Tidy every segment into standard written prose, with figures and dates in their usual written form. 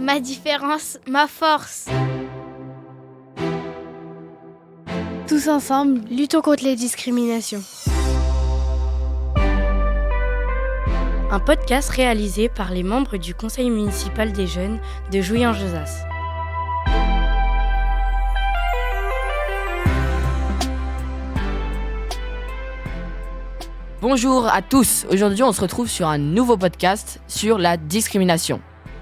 Ma différence, ma force. Tous ensemble, luttons contre les discriminations. Un podcast réalisé par les membres du Conseil municipal des jeunes de Jouy-en-Josas. Bonjour à tous, aujourd'hui on se retrouve sur un nouveau podcast sur la discrimination.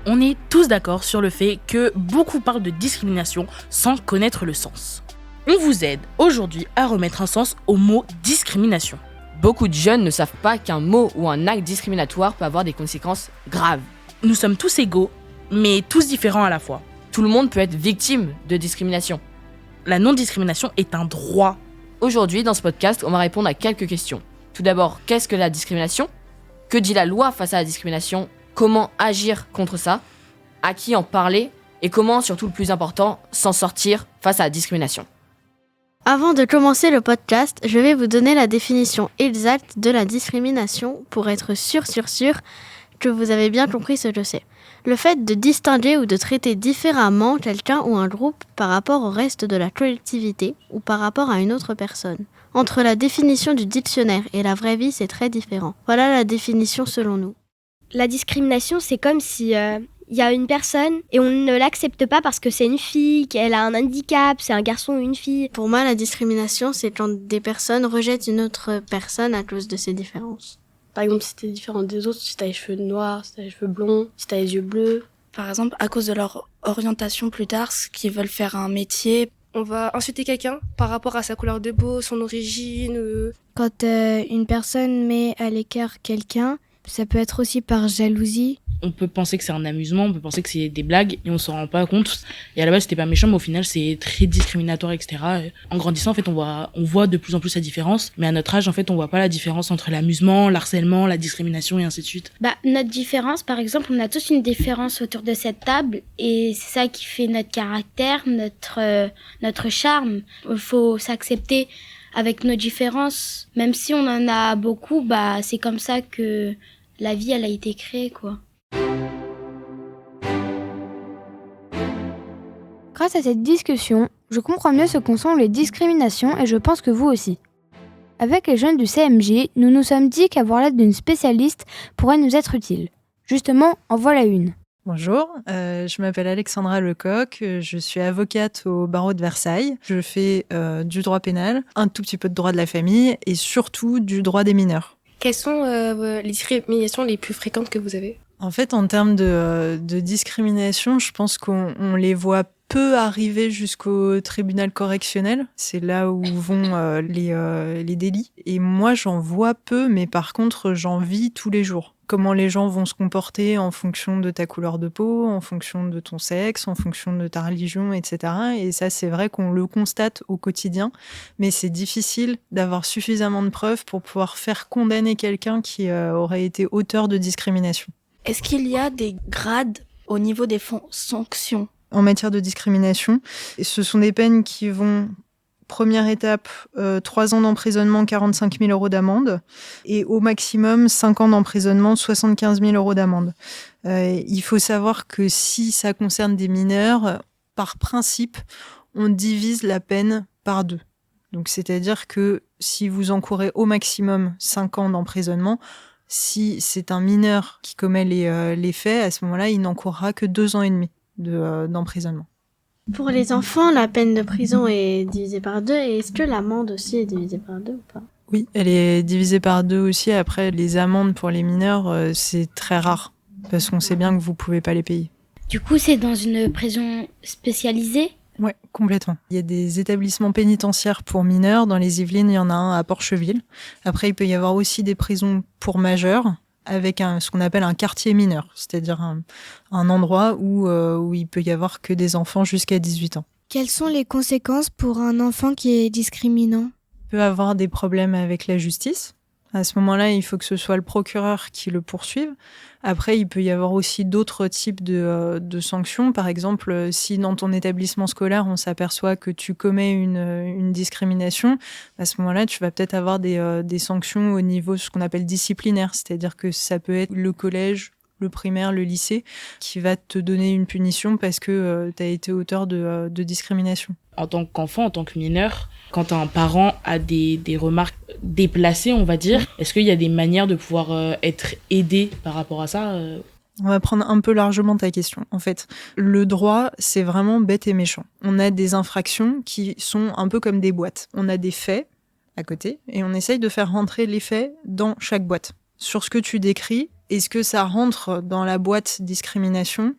On est tous d'accord sur le fait que beaucoup parlent de discrimination sans connaître le sens. On vous aide aujourd'hui à remettre un sens au mot discrimination. Beaucoup de jeunes ne savent pas qu'un mot ou un acte discriminatoire peut avoir des conséquences graves. Nous sommes tous égaux, mais tous différents à la fois. Tout le monde peut être victime de discrimination. La non-discrimination est un droit. Aujourd'hui, dans ce podcast, on va répondre à quelques questions. Tout d'abord, qu'est-ce que la discrimination ? Que dit la loi face à la discrimination ? Comment agir contre ça ? À qui en parler ? Et comment, surtout le plus important, s'en sortir face à la discrimination ? Avant de commencer le podcast, je vais vous donner la définition exacte de la discrimination pour être sûr que vous avez bien compris ce que c'est. Le fait de distinguer ou de traiter différemment quelqu'un ou un groupe par rapport au reste de la collectivité ou par rapport à une autre personne. Entre la définition du dictionnaire et la vraie vie, c'est très différent. Voilà la définition selon nous. La discrimination, c'est comme si y a une personne et on ne l'accepte pas parce que c'est une fille, qu'elle a un handicap, c'est un garçon ou une fille. Pour moi, la discrimination, c'est quand des personnes rejettent une autre personne à cause de ses différences. Par exemple, si t'es différent des autres, si t'as les cheveux noirs, si t'as les cheveux blonds, si t'as les yeux bleus. Par exemple, à cause de leur orientation plus tard, qu'ils veulent faire un métier. On va insulter quelqu'un par rapport à sa couleur de peau, son origine. Quand une personne met à l'écart quelqu'un, ça peut être aussi par jalousie. On peut penser que c'est un amusement, on peut penser que c'est des blagues et on s'en rend pas compte. Et à la base, c'était pas méchant, mais au final, c'est très discriminatoire, etc. En grandissant, en fait, on voit de plus en plus la différence. Mais à notre âge, en fait, on voit pas la différence entre l'amusement, l'harcèlement, la discrimination et ainsi de suite. Notre différence, par exemple, on a tous une différence autour de cette table et c'est ça qui fait notre caractère, notre charme. Il faut s'accepter avec nos différences. Même si on en a beaucoup, c'est comme ça que la vie, elle a été créée, quoi. Grâce à cette discussion, je comprends mieux ce qu'en sont les discriminations et je pense que vous aussi. Avec les jeunes du CMJ, nous nous sommes dit qu'avoir l'aide d'une spécialiste pourrait nous être utile. Justement, en voilà une. Bonjour, je m'appelle Alexandra Lecoq, je suis avocate au barreau de Versailles. Je fais du droit pénal, un tout petit peu de droit de la famille et surtout du droit des mineurs. Quelles sont les discriminations les plus fréquentes que vous avez ? En fait, en termes de discrimination, je pense qu'on les voit peu arriver jusqu'au tribunal correctionnel. C'est là où vont les délits. Et moi, j'en vois peu, mais par contre, j'en vis tous les jours. Comment les gens vont se comporter en fonction de ta couleur de peau, en fonction de ton sexe, en fonction de ta religion, etc. Et ça, c'est vrai qu'on le constate au quotidien, mais c'est difficile d'avoir suffisamment de preuves pour pouvoir faire condamner quelqu'un qui aurait été auteur de discrimination. Est-ce qu'il y a des grades au niveau des sanctions ? En matière de discrimination, ce sont des peines qui vont... Première étape, 3 ans d'emprisonnement, 45 000 euros d'amende. Et au maximum, 5 ans d'emprisonnement, 75 000 euros d'amende. Il faut savoir que si ça concerne des mineurs, par principe, on divise la peine par 2. Donc, c'est-à-dire que si vous encourez au maximum 5 ans d'emprisonnement, si c'est un mineur qui commet les faits, à ce moment-là, il n'encourra que 2 ans et demi d'emprisonnement. Pour les enfants, la peine de prison est divisée par 2. Et est-ce que l'amende aussi est divisée par 2 ou pas ? Oui, elle est divisée par 2 aussi. Après, les amendes pour les mineurs, c'est très rare. Parce qu'on sait bien que vous pouvez pas les payer. Du coup, c'est dans une prison spécialisée ? Ouais, complètement. Il y a des établissements pénitentiaires pour mineurs. Dans les Yvelines, il y en a un à Porcheville. Après, il peut y avoir aussi des prisons pour majeurs, avec ce qu'on appelle un quartier mineur, c'est-à-dire un endroit où il peut y avoir que des enfants jusqu'à 18 ans. Quelles sont les conséquences pour un enfant qui est discriminant ? Il peut avoir des problèmes avec la justice. À ce moment-là, il faut que ce soit le procureur qui le poursuive. Après, il peut y avoir aussi d'autres types de sanctions. Par exemple, si dans ton établissement scolaire, on s'aperçoit que tu commets une discrimination, à ce moment-là, tu vas peut-être avoir des sanctions au niveau ce qu'on appelle disciplinaire. C'est-à-dire que ça peut être le collège, le primaire, le lycée, qui va te donner une punition parce que tu as été auteur de discrimination. En tant qu'enfant, en tant que mineur, quand un parent a des remarques déplacées, on va dire, est-ce qu'il y a des manières de pouvoir être aidé par rapport à ça On va prendre un peu largement ta question. En fait, le droit, c'est vraiment bête et méchant. On a des infractions qui sont un peu comme des boîtes. On a des faits à côté et on essaye de faire rentrer les faits dans chaque boîte. Sur ce que tu décris, est-ce que ça rentre dans la boîte discrimination ?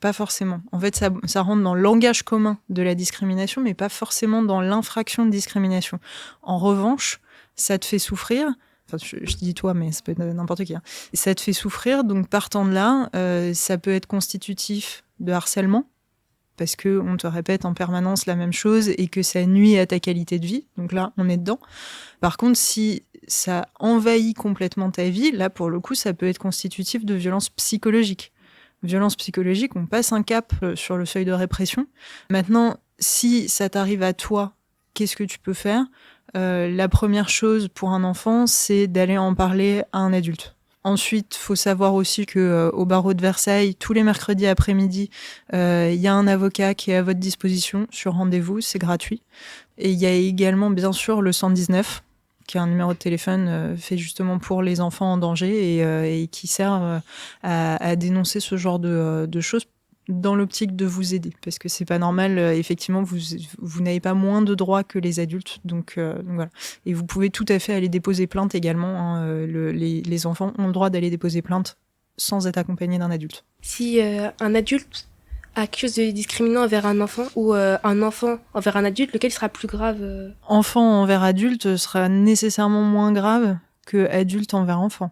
Pas forcément. En fait, ça rentre dans le langage commun de la discrimination, mais pas forcément dans l'infraction de discrimination. En revanche, ça te fait souffrir. Enfin, je dis toi, mais ça peut être n'importe qui. Hein. Ça te fait souffrir, donc partant de là, ça peut être constitutif de harcèlement, parce qu'on te répète en permanence la même chose et que ça nuit à ta qualité de vie. Donc là, on est dedans. Par contre, si ça envahit complètement ta vie, là, pour le coup, ça peut être constitutif de violence psychologique. Violence psychologique, on passe un cap sur le seuil de répression. Maintenant, si ça t'arrive à toi, qu'est-ce que tu peux faire ? La première chose pour un enfant, c'est d'aller en parler à un adulte. Ensuite, faut savoir aussi que au barreau de Versailles, tous les mercredis après-midi, y a un avocat qui est à votre disposition sur rendez-vous, c'est gratuit. Et il y a également, bien sûr, le 119, qui est un numéro de téléphone fait justement pour les enfants en danger et qui sert à dénoncer ce genre de choses dans l'optique de vous aider. Parce que c'est pas normal, effectivement, vous n'avez pas moins de droits que les adultes. Donc voilà. Et vous pouvez tout à fait aller déposer plainte également. Hein, les enfants ont le droit d'aller déposer plainte sans être accompagnés d'un adulte. Si un adulte a quelque chose de discriminant envers un enfant ou un enfant envers un adulte, lequel sera plus grave Enfant envers adulte sera nécessairement moins grave que adulte envers enfant.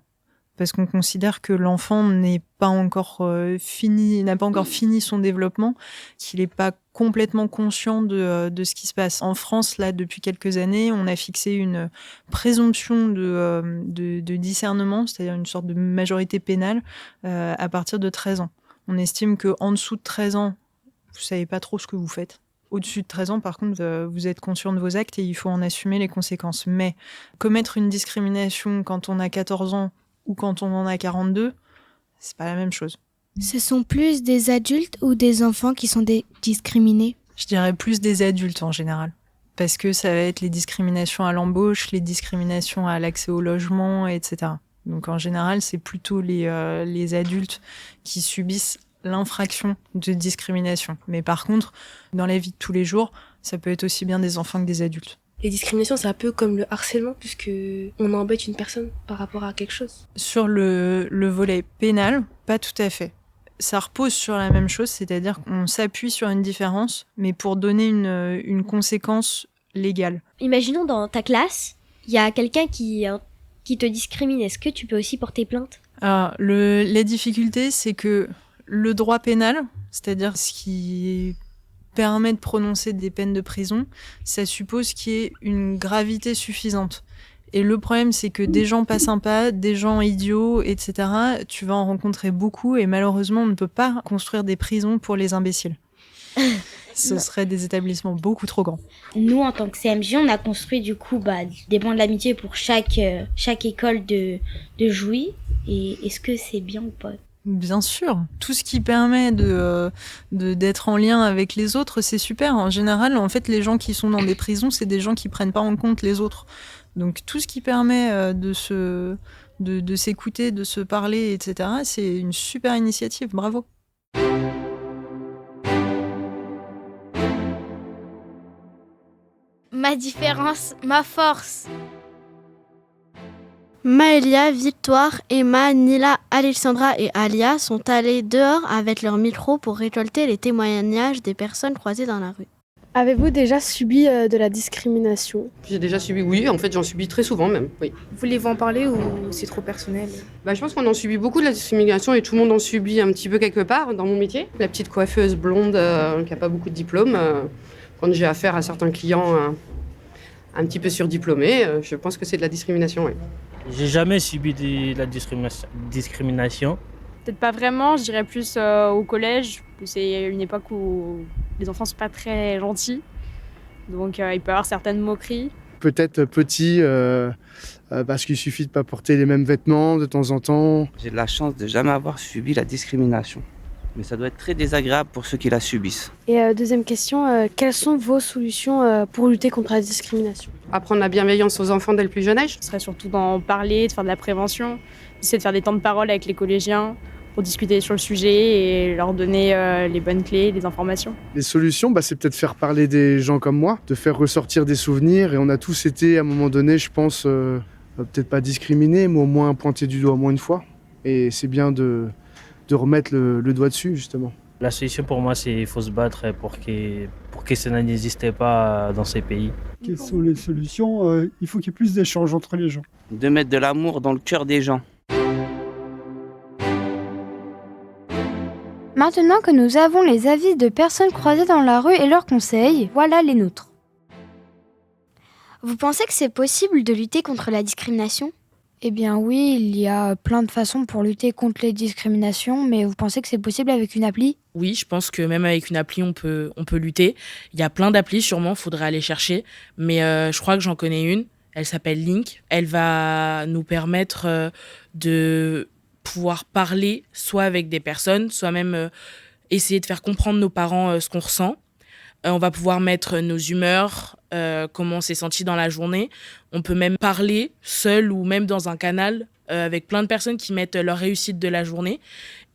Parce qu'on considère que l'enfant n'est pas encore n'a pas encore fini son développement, qu'il n'est pas complètement conscient de ce qui se passe. En France, là, depuis quelques années, on a fixé une présomption de discernement, c'est-à-dire une sorte de majorité pénale, à partir de 13 ans. On estime qu'en dessous de 13 ans, vous savez pas trop ce que vous faites. Au-dessus de 13 ans, par contre, vous êtes conscient de vos actes et il faut en assumer les conséquences. Mais commettre une discrimination quand on a 14 ans ou quand on en a 42, c'est pas la même chose. Ce sont plus des adultes ou des enfants qui sont discriminés ? Je dirais plus des adultes en général. Parce que ça va être les discriminations à l'embauche, les discriminations à l'accès au logement, etc. Donc en général, c'est plutôt les adultes qui subissent l'infraction de discrimination. Mais par contre, dans la vie de tous les jours, ça peut être aussi bien des enfants que des adultes. Les discriminations, c'est un peu comme le harcèlement, puisque on embête une personne par rapport à quelque chose. Sur le volet pénal, pas tout à fait. Ça repose sur la même chose, c'est-à-dire qu'on s'appuie sur une différence, mais pour donner une conséquence légale. Imaginons dans ta classe, il y a quelqu'un qui te discrimine. Est-ce que tu peux aussi porter plainte ? Alors, la difficulté, c'est que le droit pénal, c'est-à-dire ce qui permet de prononcer des peines de prison, ça suppose qu'il y ait une gravité suffisante. Et le problème, c'est que des gens pas sympas, des gens idiots, etc., tu vas en rencontrer beaucoup et malheureusement, on ne peut pas construire des prisons pour les imbéciles. Ce serait des établissements beaucoup trop grands. Nous, en tant que CMJ, on a construit du coup des bancs de l'amitié pour chaque école de Jouy. Et est-ce que c'est bien ou pas ? Bien sûr, tout ce qui permet d'être en lien avec les autres, c'est super. En général, en fait, les gens qui sont dans des prisons, c'est des gens qui prennent pas en compte les autres. Donc tout ce qui permet de s'écouter, de se parler, etc., c'est une super initiative. Bravo. Ma différence, ma force. Maëlia, Victoire, Emma, Nila, Alexandra et Alia sont allées dehors avec leur micro pour récolter les témoignages des personnes croisées dans la rue. Avez-vous déjà subi de la discrimination ? J'ai déjà subi, oui, en fait j'en subis très souvent même, oui. Voulez-vous en parler ou c'est trop personnel ? Je pense qu'on en subit beaucoup de la discrimination et tout le monde en subit un petit peu quelque part dans mon métier. La petite coiffeuse blonde qui n'a pas beaucoup de diplômes, quand j'ai affaire à certains clients un petit peu surdiplômés, je pense que c'est de la discrimination, oui. J'ai jamais subi de la discrimination. Peut-être pas vraiment, je dirais plus au collège. C'est une époque où les enfants sont pas très gentils. Donc il peut y avoir certaines moqueries. Peut-être petit, parce qu'il suffit de ne pas porter les mêmes vêtements de temps en temps. J'ai de la chance de jamais avoir subi la discrimination. Mais ça doit être très désagréable pour ceux qui la subissent. Et deuxième question, quelles sont vos solutions pour lutter contre la discrimination ? Apprendre la bienveillance aux enfants dès le plus jeune âge. Ce serait surtout d'en parler, de faire de la prévention, essayer de faire des temps de parole avec les collégiens pour discuter sur le sujet et leur donner les bonnes clés, les informations. Les solutions, c'est peut-être faire parler des gens comme moi, de faire ressortir des souvenirs. Et on a tous été, à un moment donné, je pense, peut-être pas discriminés, mais au moins pointés du doigt au moins une fois. Et c'est bien de remettre le doigt dessus, justement. La solution pour moi, c'est qu'il faut se battre pour que cela n'existe pas dans ces pays. Quelles sont les solutions ? Il faut qu'il y ait plus d'échanges entre les gens. De mettre de l'amour dans le cœur des gens. Maintenant que nous avons les avis de personnes croisées dans la rue et leurs conseils, voilà les nôtres. Vous pensez que c'est possible de lutter contre la discrimination ? Eh bien oui, il y a plein de façons pour lutter contre les discriminations, mais vous pensez que c'est possible avec une appli ? Oui, je pense que même avec une appli, on peut lutter. Il y a plein d'applis, sûrement, il faudrait aller chercher. Mais je crois que j'en connais une, elle s'appelle Link. Elle va nous permettre de pouvoir parler soit avec des personnes, soit même essayer de faire comprendre nos parents ce qu'on ressent. On va pouvoir mettre nos humeurs, comment on s'est senti dans la journée. On peut même parler seul ou même dans un canal avec plein de personnes qui mettent leur réussite de la journée.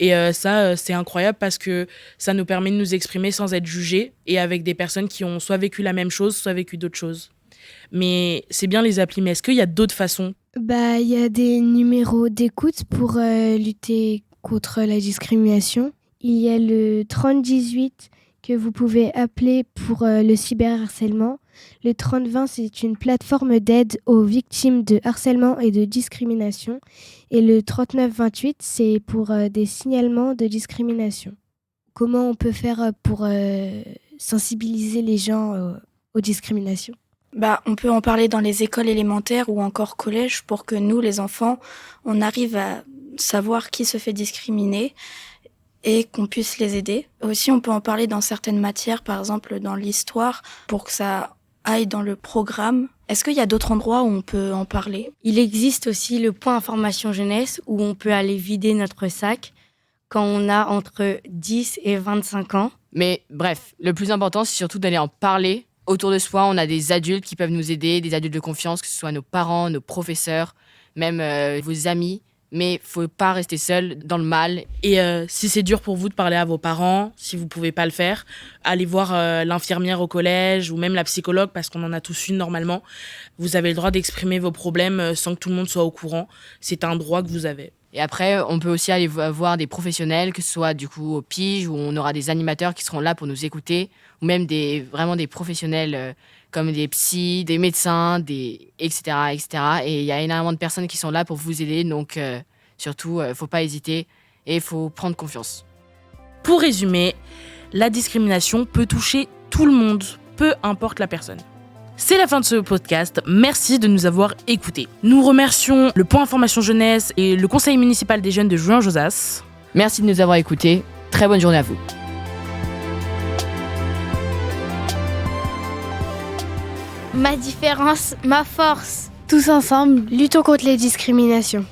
Et ça, c'est incroyable parce que ça nous permet de nous exprimer sans être jugés et avec des personnes qui ont soit vécu la même chose, soit vécu d'autres choses. Mais c'est bien les applis, mais est-ce qu'il y a d'autres façons ? Il y a des numéros d'écoute pour lutter contre la discrimination. Il y a le 3018 que vous pouvez appeler pour le cyberharcèlement. Le 3020, c'est une plateforme d'aide aux victimes de harcèlement et de discrimination. Et le 3928, c'est pour des signalements de discrimination. Comment on peut faire pour sensibiliser les gens aux discriminations ? On peut en parler dans les écoles élémentaires ou encore collège pour que nous, les enfants, on arrive à savoir qui se fait discriminer et qu'on puisse les aider. Aussi, on peut en parler dans certaines matières, par exemple dans l'histoire, pour que ça aille dans le programme. Est-ce qu'il y a d'autres endroits où on peut en parler ? Il existe aussi le point information jeunesse où on peut aller vider notre sac quand on a entre 10 et 25 ans. Mais bref, le plus important, c'est surtout d'aller en parler. Autour de soi, on a des adultes qui peuvent nous aider, des adultes de confiance, que ce soit nos parents, nos professeurs, même vos amis. Mais faut pas rester seul dans le mal. Et si c'est dur pour vous de parler à vos parents, si vous pouvez pas le faire, allez voir l'infirmière au collège ou même la psychologue parce qu'on en a tous une normalement. Vous avez le droit d'exprimer vos problèmes sans que tout le monde soit au courant. C'est un droit que vous avez. Et après, on peut aussi aller voir des professionnels, que ce soit du coup au Pige, où on aura des animateurs qui seront là pour nous écouter, ou même vraiment des professionnels comme des psys, des médecins, etc., etc. Et il y a énormément de personnes qui sont là pour vous aider, donc surtout, faut pas hésiter et il faut prendre confiance. Pour résumer, la discrimination peut toucher tout le monde, peu importe la personne. C'est la fin de ce podcast. Merci de nous avoir écoutés. Nous remercions le Point Information Jeunesse et le Conseil municipal des jeunes de Jouy-en-Josas. Merci de nous avoir écoutés. Très bonne journée à vous. Ma différence, ma force. Tous ensemble, luttons contre les discriminations.